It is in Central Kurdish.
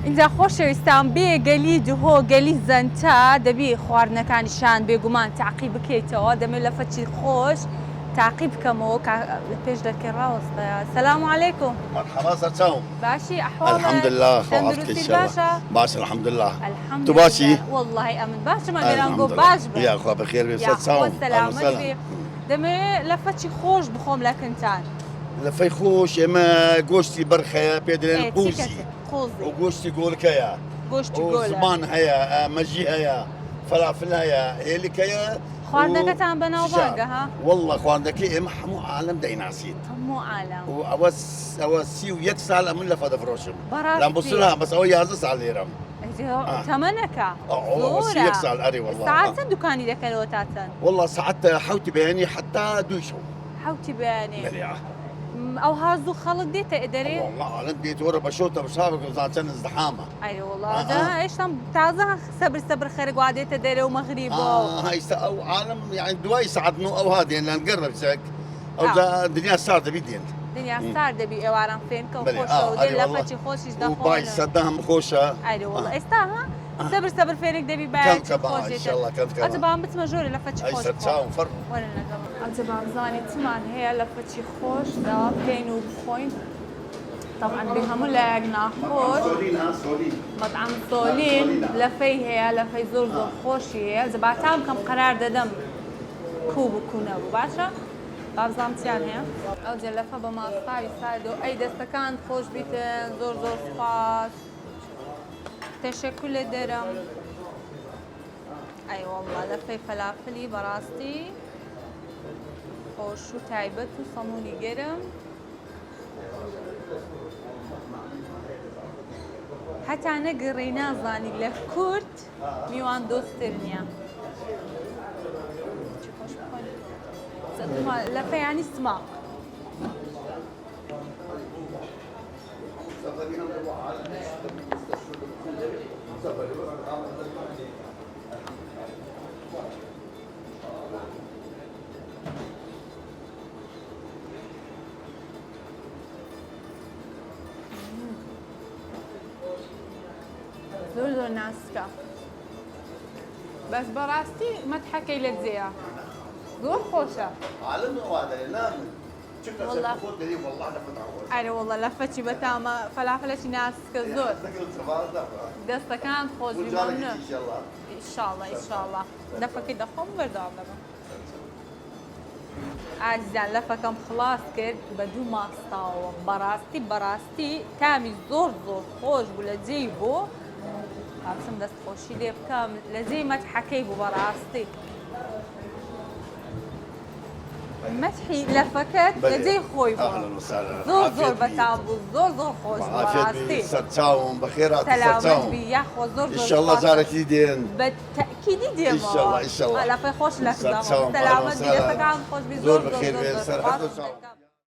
اینجا خۆشەویستان بێگەلی دهۆ گەلی زەنتە دەبی خواردنەکانیشان بێگومان تعقیب بکەیتەوە دەمێت لە فەچی خۆش تعقیب بکەمەوە لە پێش دەکەی ڕاوەستەیە. سەلام عەلەیکم. مرحبا سرچاوم. باشی ئەحواڵ؟ الحمد لله. تەندروستی باشە؟ باش الحمد لله. الحمد تو باشی؟ والله ئەمن باشم ئەگەران گۆ باش بم. یا خوا بەخێر بێ سەرچاوم. سەلامەت بێ. دەمەوێت لە فەچی خۆش بخۆم لە کنتان. لە فەی خۆش ئێمە گۆشتی بەرخەیە پێ دەڵێن قوزی. و گۆشتی گۆڵکەیە. گۆشتی گۆڵە. زمان هەیە، مەژی هەیە، فەلافل هەیە، هێلکەیە. خواردنەکەتان بەناوبانگە ها؟ والله خواردنەکەی ئێمە هەموو عالەم دەیناسیت. هەموو عالەم. و ئەوە 31 ساڵ ئەمن لە فە دەفرۆشم. بەڕاستی؟ لەم بسرا بەس ئەوە 11 ساڵ لێرەم. تەمەنەکە؟ زۆرە. 31 ساڵ ئەرێ والله. ساعات چەند دوکانی دەکەنەوە تاتەن؟ والله ساعت حوتی بەیانی حتا دوی شەو. حوتی بەیانێ. بەلێ. ئەو هازوو خەڵک دێتە ئێدەرێ؟ والله عالم دێت وەرە بە شەو تەماشاوێک زان چەند ازدحامە. ئەیرێ والله هێشتام تازە سەبر خێرە وا دێتە دەرێ و مەغریبەوە. هايستا أو عالم يعني دواي ساعات نو أو هادين لأن قرب سك أو الدنيا صار تبيدين. دنیا سار دەبی ئێواران فێنکە و خۆشە و دێ لە فەچی خۆشیش دەخۆن. وباي صدام خوشة. ئەیرێ والله ئێستا ها سەبر فێنێک دەبی باەتی خۆش دێتە. ئەتە بام بچمە ژۆرە لە فەچی خۆش بخۆم. ئەتە بامزانی چمان هەیە لە فەچی خۆشدا بکەین و بخۆین. طبعا بهموو لایەک ناخۆش مەطعەم سۆلین لەفەی هەیە لەفەی زۆر خۆشی هەیە زەباتام کەم قەرار دەدەم کوو بکوو نەبوو باشە؟ بابزانم چیان هەیە؟ ئەوجە لەفە بە ماستاوی سایدۆ ئەی دەستەکان خۆش بیتن زۆر سوپاس تەشەکر لێ دەرم. ئەی وەڵڵا لەفەی فەلافلی بەڕاستی خۆش و تایبەت و سەمونی گەرم. حتا نەگەڕێی نازانی لە کورد میوان دۆستتر نییە. لە فەیانی سماق. زۆر ناسکە بەس بەڕاستی مەتحەکەی لە جێە زۆر خۆشە. ئەرێ وڵە لە فەچی بەتامە فەلافلەکی ناسکە زۆر دەستەکان خۆش بیمانە ئینشاڵڵا ئینشاڵڵا دەفەکەی دەخۆم بەردەوام دەبم. ئازیزان لەفەکەم خلاص کرد بە دوو ماستاوە بەڕاستی تامی زۆر خۆش بوو لە جێی بۆ هاوسم دەستخۆشی لێ بکەم لە جێی مەتحەکەی بوو بەڕاستی. مەتحی لەفەکەت لە جێی خۆی بوو زۆر بەتام بوو زۆر خۆش بەڕاستی. سەرچاوم بەخێرات سەلامەت بی یاخۆ زۆر ئینشاڵڵا جارێکی دێن بە تەکیدی دێمەوە ئینشاڵڵا لەفەی خۆش لەکەم سەلامەت بی دەستەکان خۆش بی زۆر